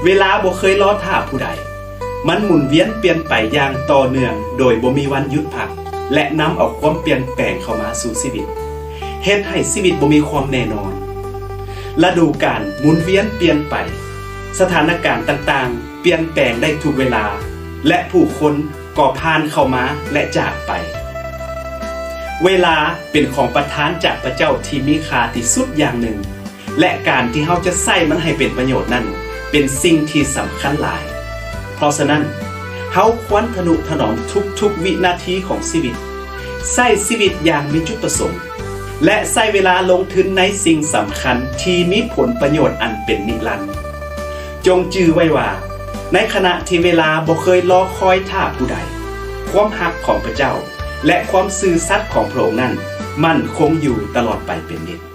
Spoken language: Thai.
เวลาบ่เคยรอท่าผู้ใดมันหมุนเวียนเปลี่ยนไปอย่างต่อเนื่องโดยบ่มีวันหยุดพักและนำเอาความเปลี่ยนแปลงเข้ามาสู่ชีวิตเฮ็ดให้ชีวิตบ่มีความแน่นอนฤดูกาลหมุนเวียนเปลี่ยนไปสถานการณ์ต่างๆเปลี่ยนแปลงได้ทุกเวลาและผู้คนก็ผ่านเข้ามาและจากไปเวลาเป็นของประทานจากพระเจ้าที่มีค่าที่สุดอย่างหนึ่งและการที่เฮาจะใช้มันให้เป็นประโยชน์นั้นเป็นสิ่งที่สำคัญหลายเพราะฉะนั้นเฮาควรทนุถนอมทุกวินาทีของชีวิตใช้ชีวิตอย่างมีจุดประสงค์และใช้เวลาลงทุนในสิ่งสำคัญที่มีผลประโยชน์อันเป็นนิรันดร์จงจื่อไว้ว่าในขณะที่เวลาบ่เคยรอคอยท่าผู้ใดความรักของพระเจ้าและความซื่อสัตย์ของพระองค์นั้นมั่นคงอยู่ตลอดไปเป็นนิจ